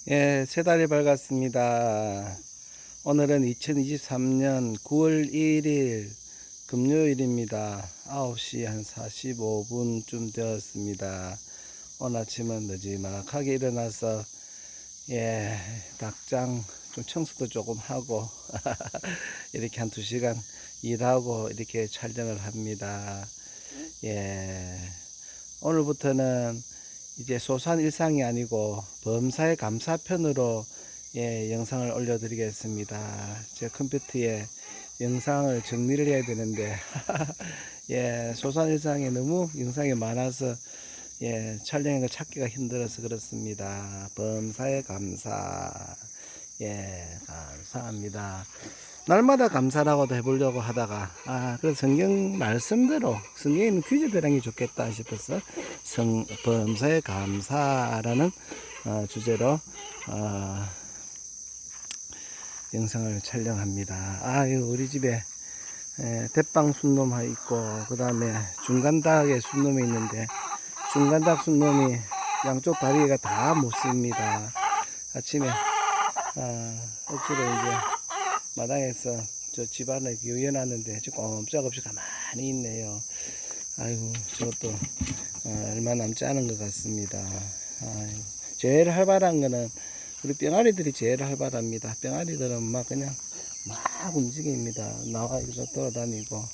예, 세 달이 밝았습니다. 오늘은 2023년 9월 1일 금요일입니다. 9시 한 45분쯤 되었습니다. 오늘 아침은 늦지막하게 일어나서 닭장 좀 청소도 조금 하고 이렇게 한 2시간 일하고 이렇게 촬영을 합니다. 예, 오늘부터는 이제 소소한 일상이 아니고 범사의 감사편으로 영상을 올려드리겠습니다. 제 컴퓨터에 영상을 정리를 해야 되는데 소소한 일상이 너무 영상이 많아서 촬영한 거 찾기가 힘들어서 그렇습니다. 범사의 감사. 감사합니다. 날마다 감사라고도 해보려고 하다가 그래서 성경 말씀대로 성경에 있는 퀴즈들 하는 게 좋겠다 싶어서 범사의 감사라는 주제로 영상을 촬영합니다. 우리 집에 대빵 순놈 있고 그 다음에 중간닭에 순놈이 있는데 중간닭 순놈이 양쪽 다리가 다 못씁니다. 아침에 억지로 이제 마당에서 저 집안을 기울여놨는데 꼼짝없이 가만히 있네요. 아이고 저것도 얼마 남지 않은 것 같습니다. 제일 활발한 거는 우리 뿅아리들이 제일 활발합니다. 뿅아리들은 막 그냥 막 움직입니다. 나와 이렇게 돌아다니고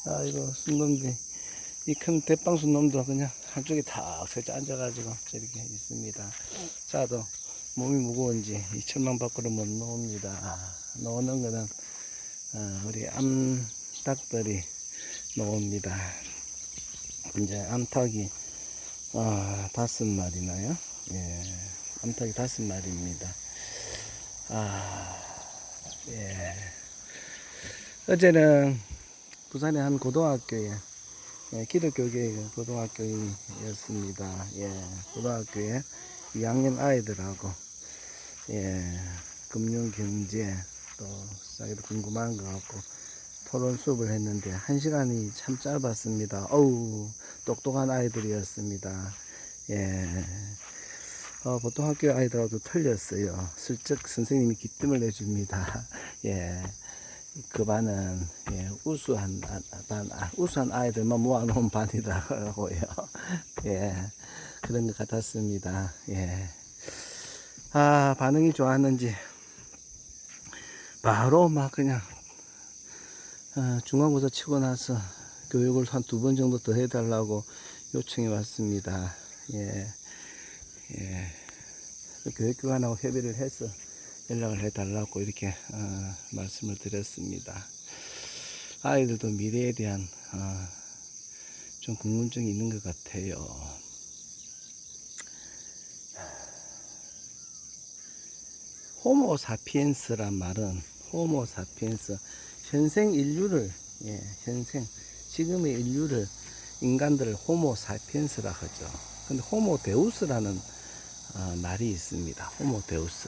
아이고 순놈들 이 큰 대빵 순놈도 그냥 한쪽에 탁 설치 앉아가지고 저렇게 있습니다. 자도 몸이 무거운지 이 철망 밖으로 못 놓습니다. 놓는 거는 우리 암탉들이 놓습니다. 이제 암탉이 5마리나요? 암탉이 5마리입니다. 어제는 부산의 한 고등학교에 기독교계 고등학교였습니다. 고등학교에 2학년 아이들하고 금융 경제 또 자기도 궁금한 거 같고 토론 수업을 했는데 1시간이 참 짧았습니다. 어우 똑똑한 아이들이었습니다. 보통 학교 아이들하고도 틀렸어요. 슬쩍 선생님이 기뜸을 내줍니다. 그 반은 우수한 아이들만 모아놓은 반이라고요. 그런 것 같았습니다. 반응이 좋았는지 바로 막 그냥 중간고사 치고 나서 교육을 한 2번 정도 더 해달라고 요청이 왔습니다. 교육기관하고 협의를 해서 연락을 해달라고 이렇게 말씀을 드렸습니다. 아이들도 미래에 대한 좀 궁금증이 있는 것 같아요. 호모 사피엔스란 말은 호모 사피엔스 현생 인류를 지금의 인류를 인간들을 호모 사피엔스라 하죠. 근데 호모 데우스라는 말이 있습니다. 호모 데우스.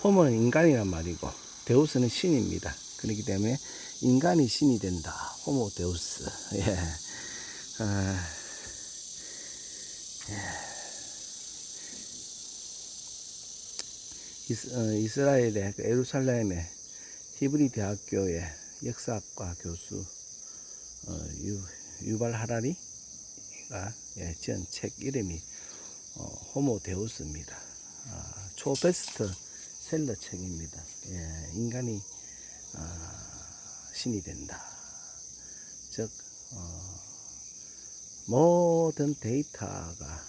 호모는 인간이란 말이고 데우스는 신입니다. 그렇기 때문에 인간이 신이 된다. 호모 데우스. 이스라엘의 예루살렘의 히브리 대학교의 역사학과 교수 유발 하라리가 지은 책 이름이 호모 데우스입니다. 초베스트 셀러 책입니다. 인간이 신이 된다. 즉 모든 데이터가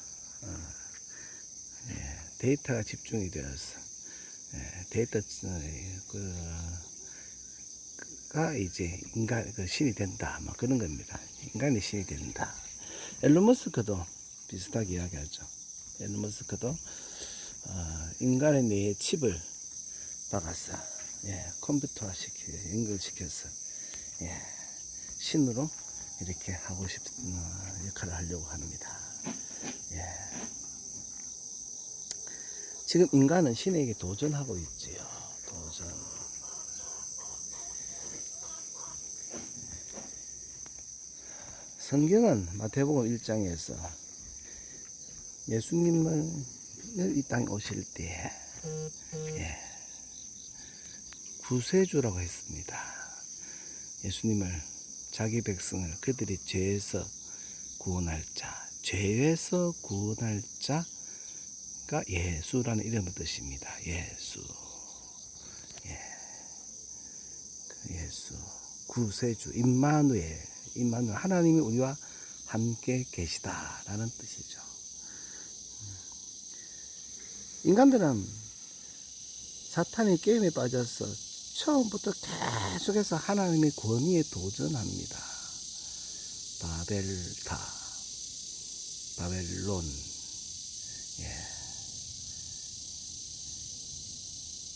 집중이 되어서 데이터가 이제 인간 신이 된다. 뭐 그런 겁니다. 인간이 신이 된다. 앨런 머스크도 비슷하게 이야기하죠. 앨런 머스크도 인간의 뇌에 칩을 박아서 컴퓨터화 연결시켜서 신으로 이렇게 하고 싶은 역할을 하려고 합니다. 지금 인간은 신에게 도전하고 있지요. 도전. 성경은 마태복음 1장에서 예수님을 이 땅에 오실 때 예, 구세주라고 했습니다. 예수님을 자기 백성을 그들이 죄에서 구원할 자, 죄에서 구원할 자가 예수라는 이름의 뜻입니다. 예수, 예수, 구세주, 임마누엘, 임마누엘, 하나님이 우리와 함께 계시다라는 뜻이죠. 인간들은 사탄의 게임에 빠져서 처음부터 계속해서 하나님의 권위에 도전합니다. 바벨타, 바벨론,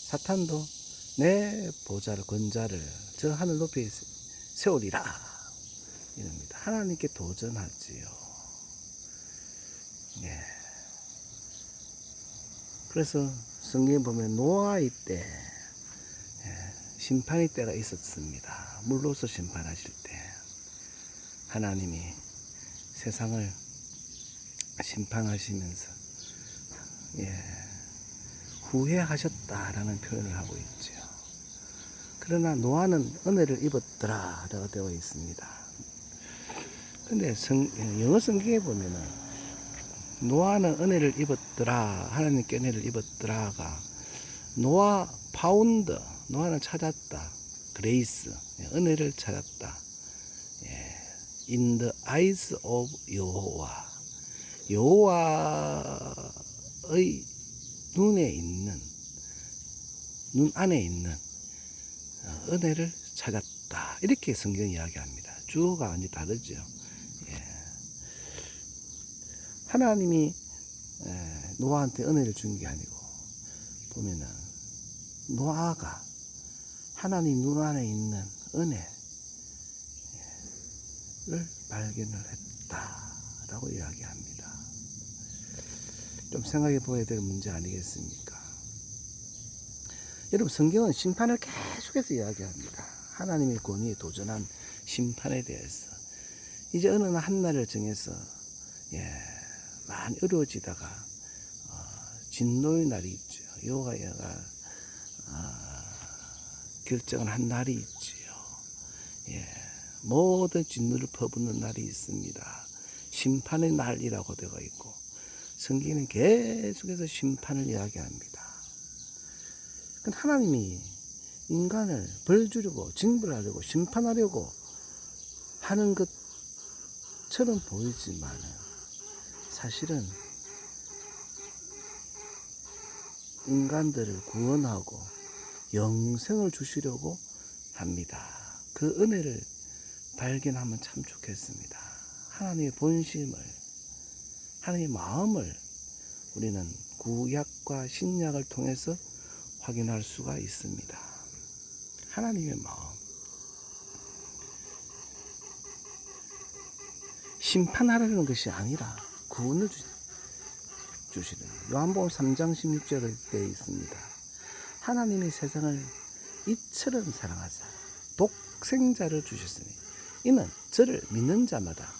사탄도 내 보좌를, 권좌를 저 하늘 높이 세우리라 이럽니다. 하나님께 도전하지요. 그래서 성경에 보면 노아의 때 심판의 때가 있었습니다. 물로서 심판하실 때 하나님이 세상을 심판하시면서 후회하셨다라는 표현을 하고 있죠. 그러나 노아는 은혜를 입었더라 라고 되어 있습니다. 근데 영어 성경에 보면은 노아는 은혜를 입었더라, 하나님께 은혜를 입었더라가 노아 파운드, 노아는 찾았다, 그레이스, 은혜를 찾았다, in the eyes of 여호와, 여호와의 눈에 있는, 눈 안에 있는 은혜를 찾았다, 이렇게 성경이 이야기합니다. 주어가 완전히 다르죠. 하나님이 노아한테 은혜를 준 게 아니고 보면은 노아가 하나님 눈 안에 있는 은혜를 발견을 했다라고 이야기합니다. 좀 생각해 보아야 될 문제 아니겠습니까? 여러분, 성경은 심판을 계속해서 이야기합니다. 하나님의 권위에 도전한 심판에 대해서. 이제 어느 한 날을 정해서 많이 어려워지다가 진노의 날이 있죠. 여호와가 결정을 한 날이 있지요. 모든 진노를 퍼붓는 날이 있습니다. 심판의 날이라고 되어 있고 성경에는 계속해서 심판을 이야기합니다. 하나님이 인간을 벌 주려고 징벌하려고 심판하려고 하는 것처럼 보이지만 사실은 인간들을 구원하고 영생을 주시려고 합니다. 그 은혜를 발견하면 참 좋겠습니다. 하나님의 본심을, 하나님의 마음을 우리는 구약과 신약을 통해서 확인할 수가 있습니다. 하나님의 마음. 심판하려는 것이 아니라 구원을 주시는 요한복음 3장 16절에 되어 있습니다. 하나님이 세상을 이처럼 사랑하사 독생자를 주셨으니 이는 저를 믿는 자마다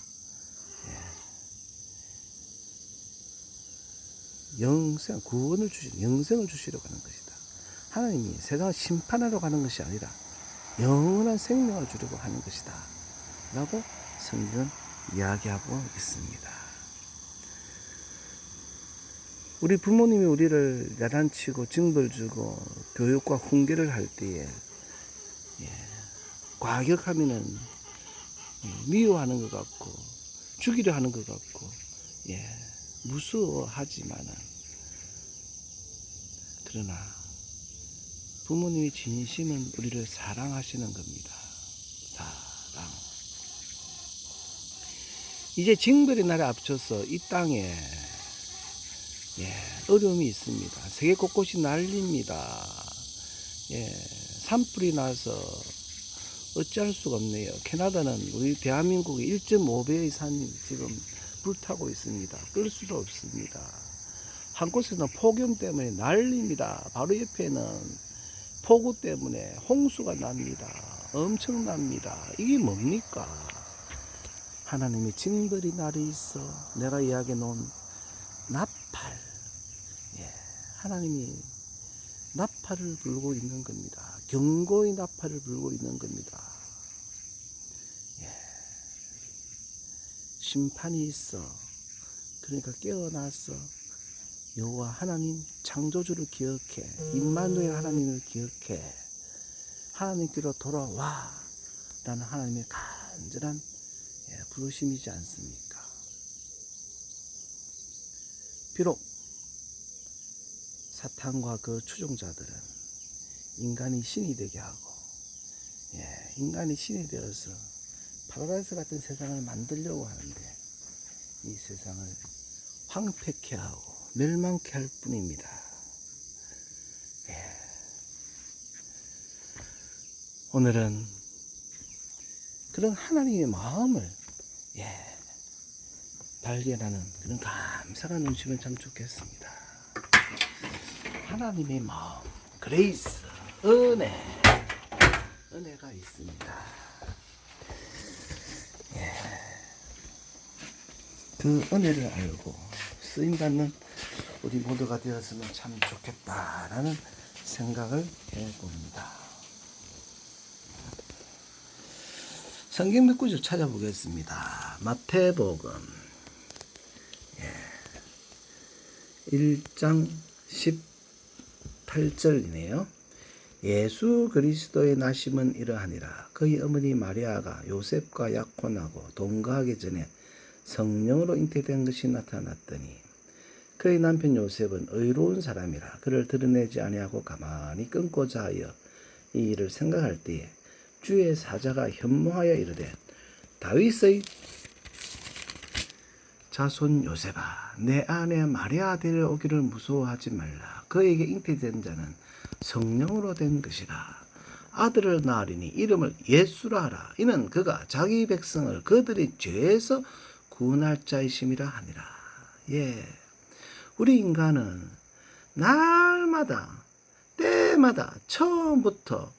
영생, 구원을 영생을 주시려고 하는 것이다. 하나님이 세상을 심판하러 가는 것이 아니라 영원한 생명을 주려고 하는 것이다 라고 성경은 이야기하고 있습니다. 우리 부모님이 우리를 야단치고 징벌주고 교육과 훈계를 할 때에 과격하면은 미워하는 것 같고 죽이려 하는 것 같고 무서워하지만은 그러나 부모님의 진심은 우리를 사랑하시는 겁니다. 사랑. 이제 징벌의 날에 앞서서 이 땅에 어려움이 있습니다. 세계 곳곳이 난립니다. 산불이 나서 어찌할 수가 없네요. 캐나다는 우리 대한민국의 1.5배의 산이 지금 불타고 있습니다. 끌 수도 없습니다. 한 곳에서는 폭염 때문에 난립니다. 바로 옆에는 폭우 때문에 홍수가 납니다. 엄청납니다. 이게 뭡니까? 하나님의 징벌의 날이 있어 내가 이야기해 놓은 나팔, 하나님이 나팔을 불고 있는 겁니다. 경고의 나팔을 불고 있는 겁니다. 예. 심판이 있어. 그러니까 깨어나서 여호와 하나님 창조주를 기억해. 임마누엘 하나님을 기억해. 하나님께로 돌아와 라는 하나님의 간절한 부르심이지 않습니까? 비록 사탄과 그 추종자들은 인간이 신이 되게 하고 인간이 신이 되어서 파라다이스 같은 세상을 만들려고 하는데 이 세상을 황폐케 하고 멸망케 할 뿐입니다. 오늘은 그런 하나님의 마음을 발견하는 그런 감사가 넘치면 참 좋겠습니다. 하나님의 마음, 그레이스, 은혜가 있습니다. 그 은혜를 알고 쓰임받는 우리 모두가 되었으면 참 좋겠다라는 생각을 해봅니다. 성경 몇 구절 찾아보겠습니다. 마태복음 1장 18절이네요. 예수 그리스도의 나심은 이러하니라. 그의 어머니 마리아가 요셉과 약혼하고 동거하기 전에 성령으로 잉태된 것이 나타났더니 그의 남편 요셉은 의로운 사람이라 그를 드러내지 아니하고 가만히 끊고자 하여 이 일을 생각할 때에 주의 사자가 현몽하여 이르되 다윗의 자손 요셉아 내 아내 마리아 데려오기를 무서워하지 말라. 그에게 잉태된 자는 성령으로 된 것이라. 아들을 낳으리니 이름을 예수라 하라. 이는 그가 자기 백성을 그들의 죄에서 구원할 자이심이라 하니라. 우리 인간은 날마다 때마다 처음부터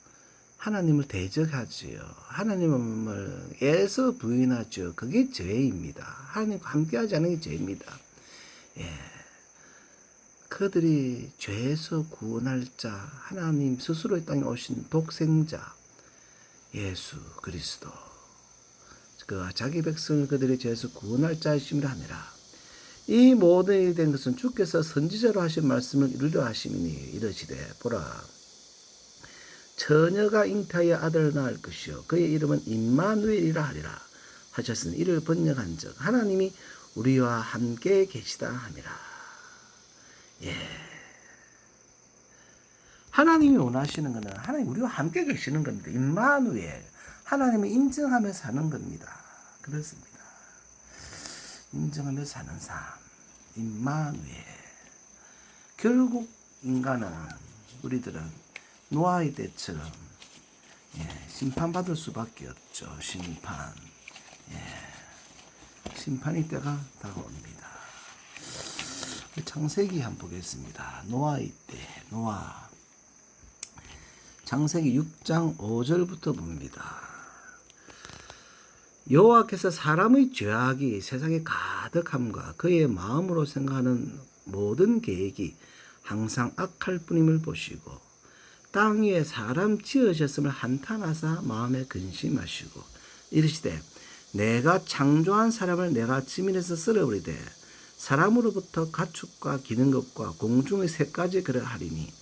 하나님을 대적하지요. 하나님을 애서 부인하죠. 그게 죄입니다. 하나님과 함께하지 않는 게 죄입니다. 그들이 죄에서 구원할 자, 하나님 스스로 이 땅에 오신 독생자 예수 그리스도, 그가 자기 백성을 그들의 죄에서 구원할 자이심이라 하니라. 이 모든 일이 된 것은 주께서 선지자로 하신 말씀을 이루려 하심이니 이르시되 보라 처녀가 잉태하여 아들을 낳을 것이요 그의 이름은 임마누엘이라 하리라 하셨으니 이를 번역한즉 하나님이 우리와 함께 계시다 함이라. 하나님이 원하시는 것은 하나님 우리와 함께 계시는 겁니다. 임마누엘, 하나님을 인정하며 사는 겁니다. 그렇습니다. 인정하며 사는 삶, 임마누엘. 결국 인간은, 우리들은 노아의 때처럼 심판받을 수밖에 없죠. 심판의 때가 다가옵니다. 창세기 한번 보겠습니다. 노아의 때, 노아. 창세기 6장 5절부터 봅니다. 여호와께서 사람의 죄악이 세상에 가득함과 그의 마음으로 생각하는 모든 계획이 항상 악할 뿐임을 보시고 땅 위에 사람 지으셨음을 한탄하사 마음에 근심하시고 이르시되 내가 창조한 사람을 내가 지면에서 쓸어버리되 사람으로부터 가축과 기는 것과 공중의 새까지 그러하리니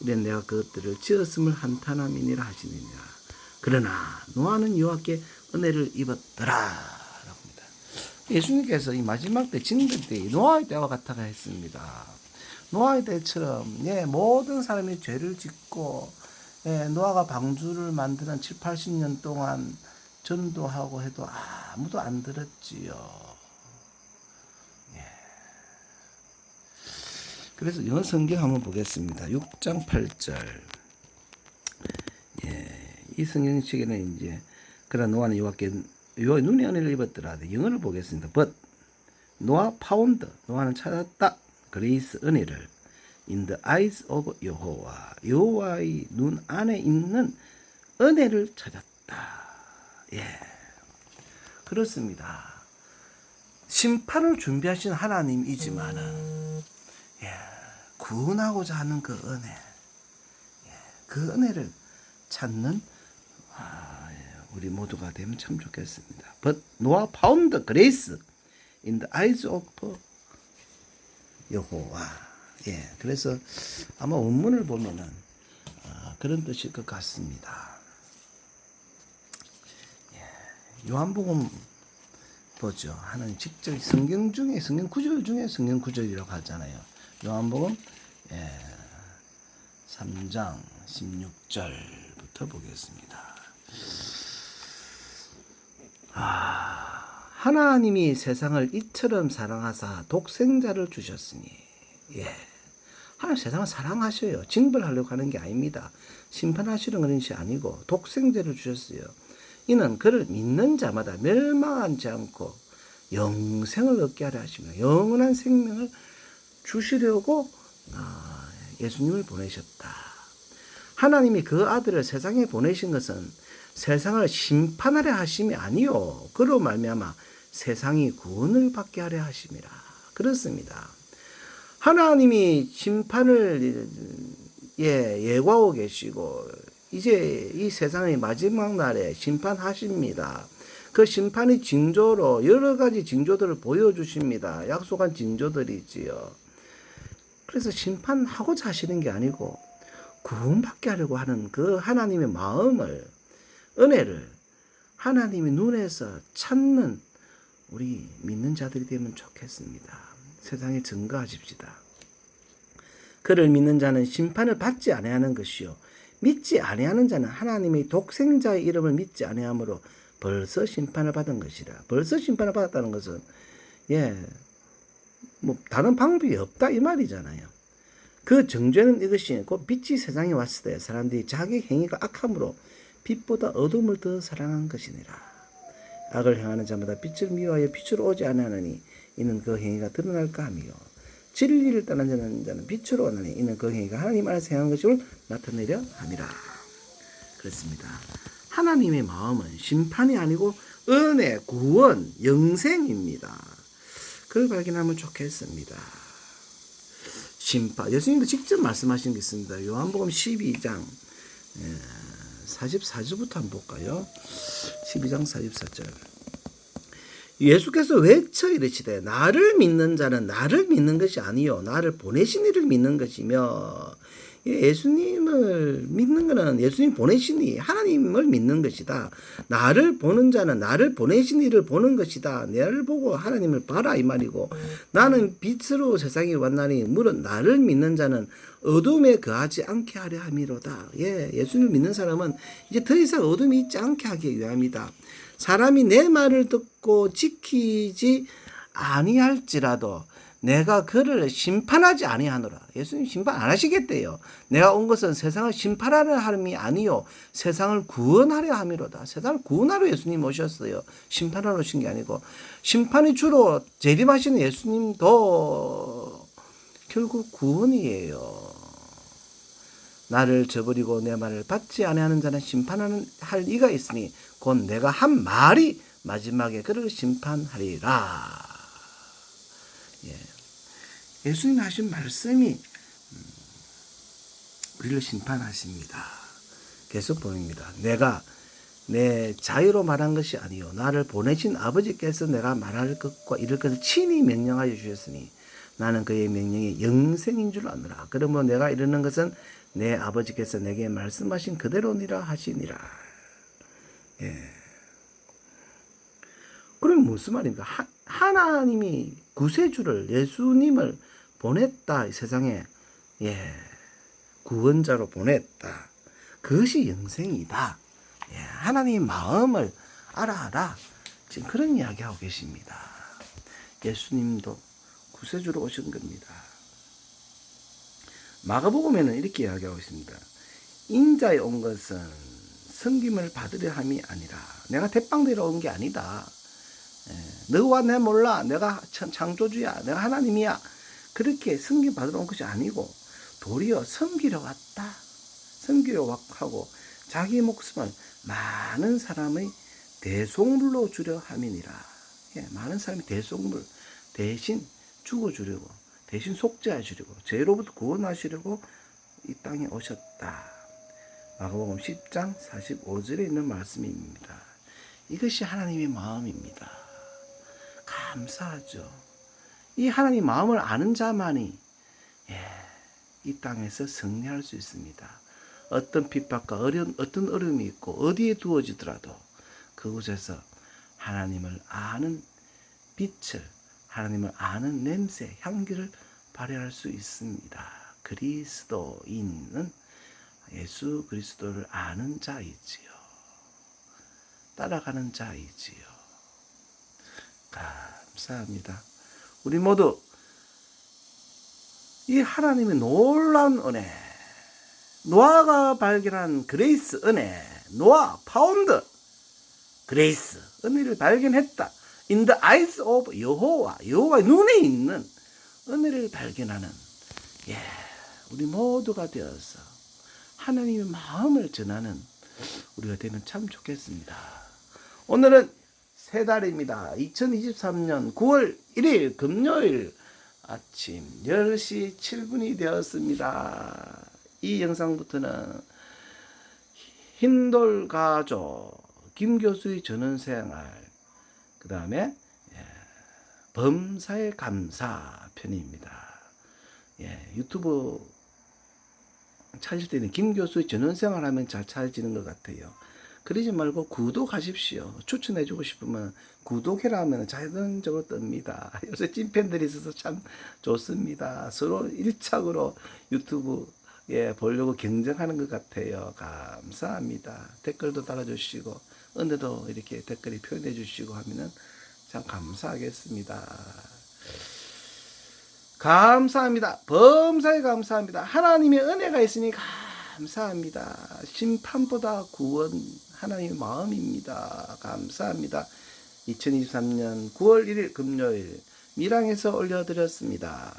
이래 내가 그것들을 지었음을 한탄함이니라 하시느니라. 그러나 노아는 여호와께 은혜를 입었더라 라고 합니다. 예수님께서 이 마지막 때 진들 때 노아의 때와 같다가 했습니다. 노아의 때처럼 모든 사람이 죄를 짓고 노아가 방주를 만드는 7, 80년 동안 전도하고 해도 아무도 안 들었지요. 그래서 영어 성경 한번 보겠습니다. 6장 8절. 이 성경책에는 이제 그러나 노아는 여호와께 여호와의 눈에 은혜를 입었더라. 영어를 보겠습니다. But 노아 found, 노아는 찾았다. 그레이스 은혜를 in the eyes of 여호와, 여호와의 눈 안에 있는 은혜를 찾았다. 그렇습니다. 심판을 준비하신 하나님이지만은 구원하고자 하는 그 은혜, 그 은혜를 찾는 우리 모두가 되면 참 좋겠습니다. But Noah found the grace in the eyes of 여호와. 그래서 아마 원문을 보면은 그런 뜻일 것 같습니다. 요한복음 보죠. 하나님 직접 성경 중에 성경 구절 중에 성경 구절이라고 하잖아요. 요한복음 3장 16절부터 보겠습니다. 하나님이 세상을 이처럼 사랑하사 독생자를 주셨으니. 하나님 세상을 사랑하셔요. 징벌하려고 하는 게 아닙니다. 심판하시려는 것이 아니고 독생자를 주셨어요. 이는 그를 믿는 자마다 멸망하지 않고 영생을 얻게 하려 하십니다. 영원한 생명을 주시려고 예수님을 보내셨다. 하나님이 그 아들을 세상에 보내신 것은 세상을 심판하려 하심이 아니요 그로 말미암아 세상이 구원을 받게 하려 하심이라. 그렇습니다. 하나님이 심판을 예고하고 계시고 이제 이 세상의 마지막 날에 심판하십니다. 그 심판의 징조로 여러 가지 징조들을 보여주십니다. 약속한 징조들이지요. 그래서 심판하고자 하시는 게 아니고 구원받게 하려고 하는 그 하나님의 마음을, 은혜를 하나님의 눈에서 찾는 우리 믿는 자들이 되면 좋겠습니다. 세상에 증거하십시다. 그를 믿는 자는 심판을 받지 아니하는 것이요 믿지 아니하는 자는 하나님의 독생자의 이름을 믿지 아니하므로 벌써 심판을 받은 것이라. 벌써 심판을 받았다는 것은 뭐 다른 방법이 없다 이 말이잖아요. 그 정죄는 이것이 곧 빛이 세상에 왔을 때 사람들이 자기 행위가 악함으로 빛보다 어둠을 더 사랑한 것이니라. 악을 행하는 자마다 빛을 미워하여 빛으로 오지 아니하느니 이는 그 행위가 드러날까 하며 진리를 떠난 자는 빛으로 오나니 이는 그 행위가 하나님 안에서 행한 것을 나타내려 함이라. 그렇습니다. 하나님의 마음은 심판이 아니고 은혜, 구원, 영생입니다. 그걸 발견하면 좋겠습니다. 심판, 예수님도 직접 말씀하신 게 있습니다. 요한복음 12장 44절부터 한번 볼까요? 12장 44절. 예수께서 외쳐 이르시되 나를 믿는 자는 나를 믿는 것이 아니요 나를 보내신 이를 믿는 것이며. 예수님을 믿는 것은 예수님 보내신 이 하나님을 믿는 것이다. 나를 보는 자는 나를 보내신 이를 보는 것이다. 나를 보고 하나님을 봐라 이 말이고, 나는 빛으로 세상에 왔나니 물론 나를 믿는 자는 어둠에 거하지 않게 하려 함이로다. 예수님을 믿는 사람은 이제 더 이상 어둠이 있지 않게 하기 위함이다. 사람이 내 말을 듣고 지키지 아니할지라도 내가 그를 심판하지 아니하노라. 예수님 심판 안 하시겠대요. 내가 온 것은 세상을 심판하려 함이 아니요 세상을 구원하려 함이로다. 세상을 구원하러 예수님 오셨어요. 심판하러 오신 게 아니고. 심판이 주로 재림하시는 예수님도 결국 구원이에요. 나를 저버리고 내 말을 받지 아니하는 자는 심판하는 할 이가 있으니 곧 내가 한 말이 마지막에 그를 심판하리라. 예수님이 하신 말씀이 우리를 심판하십니다. 계속 보입니다. 내가 내 자유로 말한 것이 아니요 나를 보내신 아버지께서 내가 말할 것과 이럴 것을 친히 명령하여 주셨으니 나는 그의 명령이 영생인 줄 아노라. 그러므로 내가 이르는 것은 내 아버지께서 내게 말씀하신 그대로니라 하시니라. 그럼 무슨 말입니까? 하나님이 구세주를 예수님을 보냈다. 이 세상에 구원자로 보냈다. 그것이 영생이다. 하나님의 마음을 알아라. 지금 그런 이야기하고 계십니다. 예수님도 구세주로 오신 겁니다. 마가복음에는 이렇게 이야기하고 있습니다. 인자에 온 것은 섬김을 받으려 함이 아니라. 내가 대빵되러 온 게 아니다. 너와 내 몰라. 내가 창조주야. 내가 하나님이야. 그렇게 섬김 받으러 온 것이 아니고 도리어 섬기러 왔다. 섬기려 하고 자기 목숨을 많은 사람의 대속물로 주려 함이니라. 많은 사람이 대속물 대신 죽어주려고 대신 속죄하시려고, 죄로부터 구원하시려고 이 땅에 오셨다. 마가복음 10장 45절에 있는 말씀입니다. 이것이 하나님의 마음입니다. 감사하죠. 이 하나님 마음을 아는 자만이 이 땅에서 승리할 수 있습니다. 어떤 핍박과 어떤 어려움이 있고 어디에 두어지더라도 그곳에서 하나님을 아는 빛을, 하나님을 아는 냄새, 향기를 발휘할 수 있습니다. 그리스도인은 예수 그리스도를 아는 자이지요. 따라가는 자이지요. 감사합니다. 우리 모두 이 하나님의 놀라운 은혜, 노아가 발견한 그레이스 은혜, 노아 파운드 그레이스 은혜를 발견했다. In the eyes of 여호와의 눈에 있는 은혜를 발견하는 우리 모두가 되어서 하나님의 마음을 전하는 우리가 되면 참 좋겠습니다. 오늘은 새 달입니다. 2023년 9월 1일 금요일 아침 10시 7분이 되었습니다. 이 영상부터는 흰돌가족 김교수의 전원생활, 그 다음에 범사의 감사 편입니다. 유튜브 찾을 때는 김교수의 전원생활 하면 잘 찾아지는 것 같아요. 그러지 말고 구독하십시오. 추천해주고 싶으면 구독해라 하면 자연적으로 뜹니다. 요새 찐팬들이 있어서 참 좋습니다. 서로 일착으로 유튜브에 보려고 경쟁하는 것 같아요. 감사합니다. 댓글도 달아주시고 은혜도 이렇게 댓글에 표현해 주시고 하면은 참 감사하겠습니다. 감사합니다. 범사에 감사합니다. 하나님의 은혜가 있으니 감사합니다. 심판보다 구원 하나님의 마음입니다. 감사합니다. 2023년 9월 1일 금요일 밀양에서 올려드렸습니다.